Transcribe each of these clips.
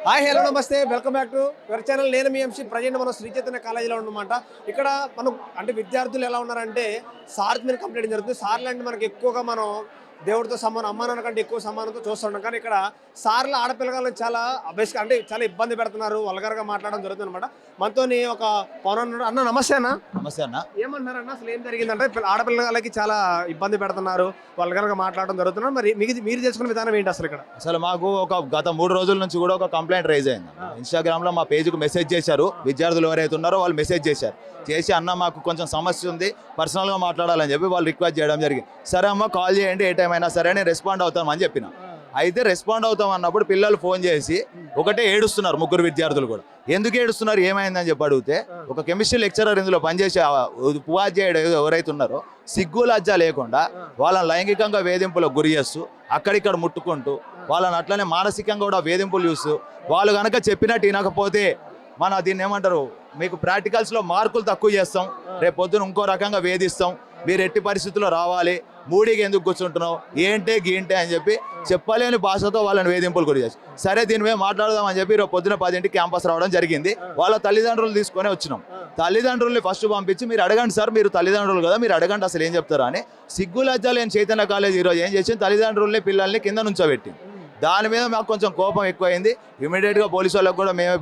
Hi hello నమస్తే welcome back to your channel. నేను మీ MC. Present మనం శ్రీ చైతన్య కాలేజీలో ఉన్నమాట. ఇక్కడ మనం అంటే విద్యార్థులు ఎలా ఉన్నారంటే సార్ మీద కంప్లైంట్ జరుగుతుంది. సార్లు అంటే మనకి ఎక్కువగా మనం దేవుడితో సమానం, అమ్మా నాన్న కంటే ఎక్కువ సమానంతో చూస్తున్నాం. కానీ ఇక్కడ సార్లు ఆడపిల్లగాలను చాలా అభ్యస్ అంటే చాలా ఇబ్బంది పెడుతున్నారు, వల్గర్గా మాట్లాడడం జరుగుతుంది అనమాట. మనతోని ఒక పవన్ అన్న. నమస్తే అన్న. నమస్తే అన్న. ఏమన్నారు అన్న, అసలు ఏం జరిగిందంటే ఆడపిల్లలకి చాలా ఇబ్బంది పెడుతున్నారు, వల్గర్గా మాట్లాడడం జరుగుతున్నారు. మరి మీరు తెలుసుకున్న విధానం ఏంటి అసలు ఇక్కడ? అసలు మాకు గత 3 రోజుల నుంచి కూడా ఒక కంప్లైంట్ రైజ్ అయింది. ఇన్స్టాగ్రామ్ లో మా పేజ్కి మెసేజ్ చేశారు. విద్యార్థులు ఎవరైతే ఉన్నారో వాళ్ళు మెసేజ్ చేసి అన్న మాకు కొంచెం సమస్య ఉంది, పర్సనల్గా మాట్లాడాలని చెప్పి వాళ్ళు రిక్వెస్ట్ చేయడం జరిగింది. సరే అమ్మ కాల్ చేయండి, ఏ టైం అయినా సరే నేను రెస్పాండ్ అవుతాం అని చెప్పిన. అయితే రెస్పాండ్ అవుతాం అన్నప్పుడు పిల్లలు ఫోన్ చేసి ఒకటే ఏడుస్తున్నారు. 3 విద్యార్థులు కూడా ఎందుకు ఏడుస్తున్నారు, ఏమైందని చెప్పి అడిగితే ఒక కెమిస్ట్రీ లెక్చరర్ ఇందులో పనిచేసే ఉపాధ్యాయుడు ఎవరైతే ఉన్నారో సిగ్గు లజ్జ లేకుండా వాళ్ళని లైంగికంగా వేధింపులకు గురి చేస్తూ అక్కడిక్కడ ముట్టుకుంటూ వాళ్ళని అట్లనే మానసికంగా కూడా వేధింపులు చూస్తూ వాళ్ళు కనుక చెప్పినట్టు వినకపోతే మన దీన్ని ఏమంటారు, మీకు ప్రాక్టికల్స్లో మార్కులు తక్కువ చేస్తాం, రేపు పొద్దున ఇంకో రకంగా వేధిస్తాం, మీరు ఎట్టి పరిస్థితుల్లో రావాలి, మూడికి ఎందుకు కూర్చుంటున్నావు, ఏంటే గీంటే అని చెప్పి చెప్పలేని భాషతో వాళ్ళని వేధింపులు గురి చేసి సరే దీని మీద మాట్లాడదామని చెప్పి రేపు పొద్దున 10ంటికి క్యాంపస్ రావడం జరిగింది. వాళ్ళ తల్లిదండ్రులు తీసుకొని వచ్చినాం. తల్లిదండ్రుల్ని ఫస్ట్ పంపించి మీరు అడగండి సార్, మీరు తల్లిదండ్రులు కదా, మీరు అడగండి అసలు ఏం చెప్తారా అని. సిగ్గు లజ్జ లేని చైతన్య కాలేజ్ ఈరోజు ఏం చేసింది, తల్లిదండ్రుల్ని పిల్లల్ని కింద నుంచోబెట్టింది. దాని మీద మాకు కొంచెం కోపం ఎక్కువైంది. ఇమీడియట్గా పోలీసు వాళ్ళకు కూడా మేమే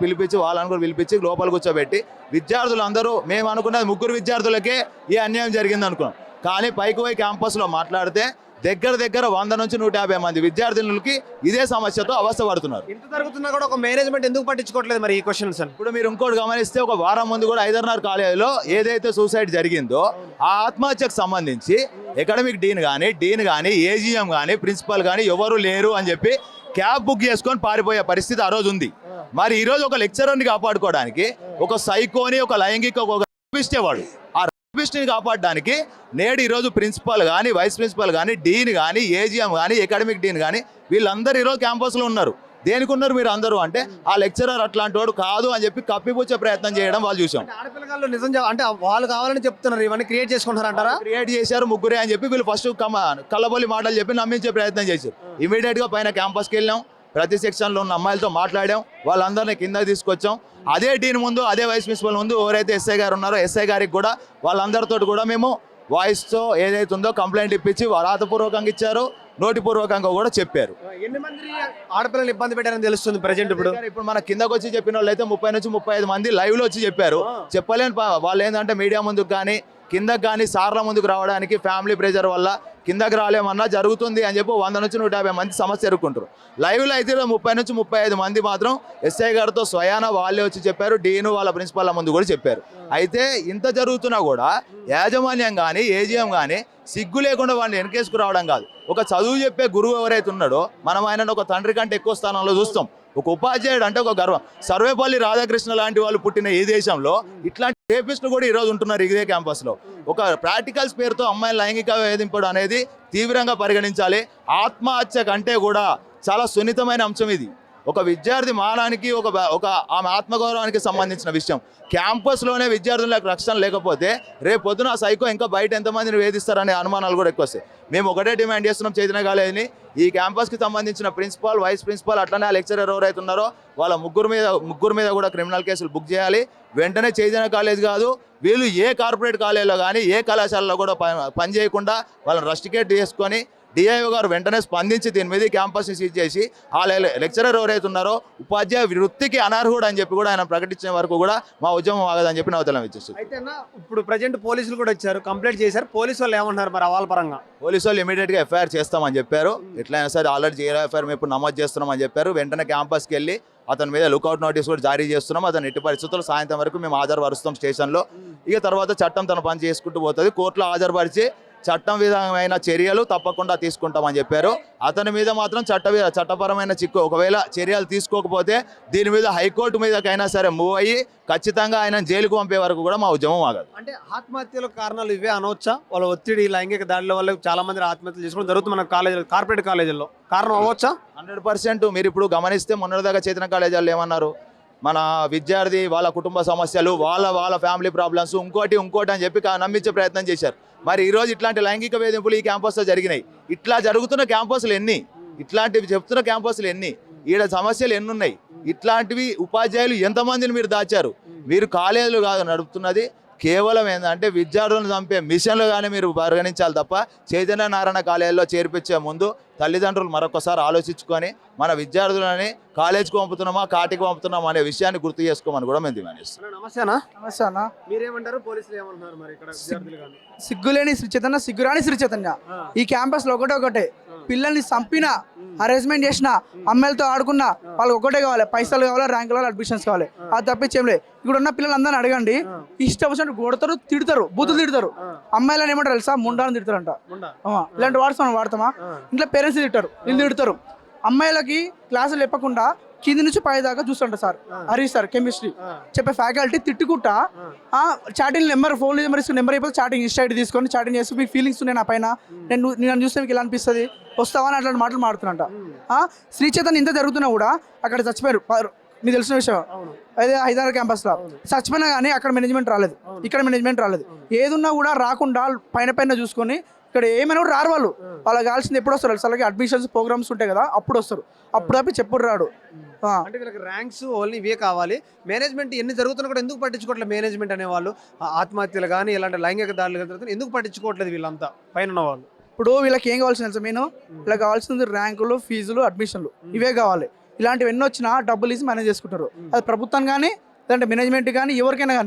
పిలిపించి వాళ్ళని కూడా పిలిపించి లోపల కూర్చోబెట్టి విద్యార్థులు అందరూ మేము అనుకున్నది 3 విద్యార్థులకే ఈ అన్యాయం జరిగింది అనుకున్నాం. కానీ పైకి పోయి క్యాంపస్లో మాట్లాడితే దగ్గర 100 నుంచి 150 మంది విద్యార్థులకి ఇదే సమస్యతో అవస్థ పడుతున్నారు. ఇంత జరుగుతున్నా కూడా ఒక మేనేజ్మెంట్ ఎందుకు పట్టించుకోవట్లేదు మరి ఈ క్వశ్చన్స్? ఇప్పుడు మీరు ఇంకోటి గమనిస్తే ఒక వారం ముందు కూడా హైదరాబాద్ కాలేజీలో ఏదైతే సూసైడ్ జరిగిందో ఆ ఆత్మహత్యకు సంబంధించి అకాడమిక్ డీన్ కానీ ఏజీఎం కానీ ప్రిన్సిపల్ కానీ ఎవరు లేరు అని చెప్పి క్యాబ్ బుక్ చేసుకొని పారిపోయే పరిస్థితి ఆ రోజు ఉంది. మరి ఈరోజు ఒక లెక్చరర్ని కాపాడుకోవడానికి ఒక సైకోని ఒక లైంగిక ఒక ఇచ్చేవాడు ని కాపాడడానికి నేడు ఈరోజు ప్రిన్సిపల్ కానీ వైస్ ప్రిన్సిపల్ కానీ డీన్ కానీ ఏజీఎం కానీ అకాడమిక్ డీన్ కానీ వీళ్ళందరూ ఈరోజు క్యాంపస్లో ఉన్నారు. దేనికి ఉన్నారు మీరు అందరూ అంటే ఆ లెక్చరర్ అట్లాంటి వాడు కాదు అని చెప్పి కప్పిపుచ్చే ప్రయత్నం చేయడం వాళ్ళు చూసాం. ఆడపిల్లలు నిజం అంటే వాళ్ళు కావాలని చెప్తున్నారు, ఇవన్నీ క్రియేట్ చేసుకుంటారు అంటారా? క్రియేట్ చేశారు 3 అని చెప్పి వీళ్ళు ఫస్ట్ కళ్ళబొల్లి మాటలు చెప్పి నమ్మించే ప్రయత్నం చేశారు. ఇమీడియట్గా పైన క్యాంపస్కి వెళ్ళాం, ప్రతి సెక్షన్లో ఉన్న అమ్మాయిలతో మాట్లాడాం, వాళ్ళందరినీ కింద తీసుకొచ్చాం. అదే డీన్ ముందు అదే వైస్ ప్రిన్సిపల్ ముందు ఎవరైతే ఎస్ఐ గారు ఉన్నారో ఎస్ఐ గారికి కూడా వాళ్ళందరితో కూడా మేము వాయిస్తో ఏదైతే ఉందో కంప్లైంట్ ఇప్పించి రాతపూర్వకంగా ఇచ్చారు, నోటిపూర్వకంగా కూడా చెప్పారు. ఎన్ని మంది ఆడపిల్లలు ఇబ్బంది పెట్టారని తెలుస్తుంది ప్రజెంట్? ఇప్పుడు మన కిందకు వచ్చి చెప్పిన వాళ్ళు అయితే 30 నుంచి 35 మంది లైవ్లో వచ్చి చెప్పారు. చెప్పలేని వాళ్ళు ఏంటంటే మీడియా ముందుకు కానీ కిందకు కానీ సార్ల ముందుకు రావడానికి ఫ్యామిలీ ప్రెజర్ వల్ల కిందకి రాలేమన్నా జరుగుతుంది అని చెప్పి 100 నుంచి 150 మంది సమస్య ఎదుర్కొంటారు. లైవ్లో అయితే 30 నుంచి 35 మంది మాత్రం ఎస్ఐ గారితో స్వయాన వాళ్ళే వచ్చి చెప్పారు, డీను వాళ్ళ ప్రిన్సిపాల్ ముందు కూడా చెప్పారు. అయితే ఇంత జరుగుతున్నా కూడా యాజమాన్యం కానీ ఏజీఎం కానీ సిగ్గు లేకుండా వాళ్ళని వెనకేసుకు రావడం కాదు. ఒక చదువు చెప్పే గురువు ఎవరైతే ఉన్నాడో మనం ఆయనను ఒక తండ్రి కంటే ఎక్కువ స్థానంలో చూస్తాం. ఒక ఉపాధ్యాయుడు అంటే ఒక గర్వం. సర్వేపల్లి రాధాకృష్ణ లాంటి వాళ్ళు పుట్టిన ఈ దేశంలో ఇట్లాంటి రేపిస్టులు కూడా ఈరోజు ఉంటున్నారు ఇదే క్యాంపస్లో. ఒక ప్రాక్టికల్స్ పేరుతో అమ్మాయిల లైంగిక వేధింపడం అనేది తీవ్రంగా పరిగణించాలి. ఆత్మహత్య కంటే కూడా చాలా సున్నితమైన అంశం ఇది. ఒక విద్యార్థి మానానికి ఒక ఆమె ఆత్మగౌరవానికి సంబంధించిన విషయం. క్యాంపస్లోనే విద్యార్థులకు రక్షణ లేకపోతే రేపు పొద్దున సైకో ఇంకా బయట ఎంతమందిని వేధిస్తారనే అనుమానాలు కూడా ఎక్కువ వస్తాయి. మేము ఒకటే డిమాండ్ చేస్తున్నాం చైతన్య కాలేజీని, ఈ క్యాంపస్కి సంబంధించిన ప్రిన్సిపాల్ వైస్ ప్రిన్సిపాల్ అట్లనే ఆ లెక్చరర్ ఎవరైతే ఉన్నారో వాళ్ళ ముగ్గురు మీద కూడా క్రిమినల్ కేసులు బుక్ చేయాలి. వెంటనే చైతన్య కాలేజ్ కాదు, వీళ్ళు ఏ కార్పొరేట్ కాలేజీలో కానీ ఏ కళాశాలలో కూడా పని చేయకుండా వాళ్ళని రస్టికేట్ చేసుకొని డిఐఓ గారు వెంటనే స్పందించి దీని మీద క్యాంపస్ని సీజ్ చేసి ఆ లెక్చరర్ ఎవరైతే ఉన్నారో ఉపాధ్యాయ వృత్తికి అనర్హుడు అని చెప్పి కూడా ఆయన ప్రకటించిన వరకు కూడా మా ఉద్యమం ఆగదని చెప్పి నవతలం ఇచ్చేస్తారు. అయితే ఇప్పుడు ప్రజెంట్ పోలీసులు కూడా వచ్చారు, కంప్లైంట్ చేశారు. పోలీసు వాళ్ళు ఏమంటున్నారు మరి అవాల పరంగా? పోలీసు వాళ్ళు ఇమీడియట్గా ఎఫ్ఐఆర్ చేస్తామని చెప్పారు. ఎట్లయినా సరే ఆల్రెడీ జీరో ఎఫ్ఐఆర్ మేము ఇప్పుడు నమోదు చేస్తున్నామని చెప్పారు. వెంటనే క్యాంపస్కి వెళ్ళి అతని మీద లుకౌట్ నోటీస్ కూడా జారీ చేస్తున్నాం. అతను ఎట్టి పరిస్థితుల్లో సాయంత్రం వరకు మేము హాజరుపరుస్తాం స్టేషన్లో. ఇక తర్వాత చట్టం తన పని చేసుకుంటూ పోతుంది. కోర్టులో హాజరుపరిచి చట్టం విధమైన చర్యలు తప్పకుండా తీసుకుంటామని చెప్పారు. అతని మీద మాత్రం చట్టపరమైన చిక్కు ఒకవేళ చర్యలు తీసుకోకపోతే దీని మీద హైకోర్టు మీదకైనా సరే మూవ్ అయ్యి ఖచ్చితంగా ఆయన జైలుకు పంపే వరకు కూడా మా ఉద్యమం ఆగదు. అంటే ఆత్మహత్యల కారణాలు ఇవే అనవచ్చా? వాళ్ళ ఒత్తిడి లైంగిక దాడుల వల్ల చాలా మంది ఆత్మహత్యలు చేసుకోవడం జరుగుతుంది మన కాలేజీలో, కార్పొరేట్ కాలేజీల్లో. కారణం అవ్వచ్చా? 100%. మీరు ఇప్పుడు గమనిస్తే మొన్నటిదాకా చైతన్య కాలేజీలో ఏమన్నారు, మన విద్యార్థి వాళ్ళ కుటుంబ సమస్యలు వాళ్ళ ఫ్యామిలీ ప్రాబ్లమ్స్ ఇంకోటి అని చెప్పి నమ్మించే ప్రయత్నం చేశారు. మరి ఈరోజు ఇట్లాంటి లైంగిక వేధింపులు ఈ క్యాంపస్లో జరిగినాయి. ఇట్లా జరుగుతున్న క్యాంపస్లు ఎన్ని, ఇట్లాంటివి చెప్తున్న క్యాంపస్లు ఎన్ని? ఈడ సమస్యలు ఎన్ని ఉన్నాయి. ఇట్లాంటివి ఉపాధ్యాయులు ఎంతమందిని మీరు దాచారు. మీరు కాలేజీలు కాదు నడుపుతున్నది, కేవలం ఏంటంటే విద్యార్థులను చంపే మిషన్లు కానీ మీరు పరిగణించాలి తప్ప చైతన్య నారాయణ కాలేజీలో చేర్పించే ముందు తల్లిదండ్రులు మరొకసారి ఆలోచించుకొని మన విద్యార్థులని కాలేజీకి పంపుతున్నామా కాటికి పంపుతున్నామా అనే విషయాన్ని గుర్తు చేసుకోమని కూడా మేము డిమాండ్ చేస్తాం. నమస్తేనా, నమస్తే అన్న. మీరేమంటారు, పోలీసులు ఏమంటున్నారు మరి ఇక్కడ విద్యార్థులు కానీ? సిగ్గులేని శ్రీ చైతన్య, సిగ్గురాని శ్రీ చైతన్య. ఈ క్యాంపస్ లో ఒకటే పిల్లల్ని చంపిన, హరాస్మెంట్ చేసిన, అమ్మాయిలతో ఆడుకున్న వాళ్ళకి ఒకటే కావాలి, పైసలు కావాలి, ర్యాంకులు కావాలి, అడ్మిషన్స్ కావాలి. అది తప్పించేం లేదు. ఇక్కడ ఉన్న పిల్లలందరినీ అడగండి, ఇష్టం వచ్చినట్టు కొడతారు, తిడతారు, బూతులు తిడతారు. అమ్మాయిలని ఏమంటారు తెలుసా, ముండాలని తిడతారంట. ఇలాంటి వాడతామా ఇంట్లో పేరెంట్స్ తింటారు, వీళ్ళు తిడతారు. అమ్మాయిలకి క్లాసులు చెప్పకుండా కింది నుంచి పై దాకా చూస్తుంటా సార్, హరీష్ సార్ కెమిస్ట్రీ చెప్పే ఫ్యాకల్టీ తిట్టుకుంటా చాటింగ్ నెంబర్, ఫోన్ నెంబర్ ఇసుకుని నెంబర్ అయిపోతే చాటింగ్ ఇన్స్టా ఐడి తీసుకొని చాటింగ్ చేసి మీకు ఫీలింగ్స్ ఉన్నాయి నా పైన, నేను చూస్తే మీకు ఎలా అనిపిస్తుంది, వస్తావా అని అట్లాంటి మాటలు మాడుతున్నట్ట. శ్రీ చైతన్య ఇంత జరుగుతున్నా కూడా అక్కడ చచ్చిపోయారు, మీకు తెలిసిన విషయం. అదే హైదరాబాద్ క్యాంపస్లో చచ్చిపోయినా కానీ అక్కడ మేనేజ్మెంట్ రాలేదు, ఇక్కడ మేనేజ్మెంట్ రాలేదు. ఏదున్నా కూడా రాకుండా పైన చూసుకొని ఇక్కడ ఏమైనా కూడా రారు వాళ్ళు. వాళ్ళకి కావాల్సింది ఎప్పుడు వస్తారు, అసలు అడ్మిషన్స్ ప్రోగ్రామ్స్ ఉంటాయి కదా అప్పుడు వస్తారు, అప్పుడు తప్పి చెప్పుడు రాడు. అంటే వీళ్ళకి ర్యాంక్స్ ఓన్లీ ఇవే కావాలి. మేనేజ్మెంట్ ఎన్ని జరుగుతున్నా కూడా ఎందుకు పట్టించుకోవట్లేదు మేనేజ్మెంట్ అనేవాళ్ళు? ఆత్మహత్యలు కానీ ఇలాంటి లైంగిక దాడులు జరుగుతున్నాయి, ఎందుకు పట్టించుకోవట్లేదు వీళ్ళంతా పైన ఉన్న వాళ్ళు? ఇప్పుడు వీళ్ళకి ఏం కావాల్సింది తెలుసా, నేను వీళ్ళకి కావాల్సింది ర్యాంకులు, ఫీజులు, అడ్మిషన్లు, ఇవే కావాలి. ఇలాంటివి ఎన్ని వచ్చినా డబ్బులు ఇచ్చి మేనేజ్ చేసుకుంటారు. అది ప్రభుత్వం కానీ లేదంటే మేనేజ్మెంట్ కానీ ఎవరికైనా కానీ.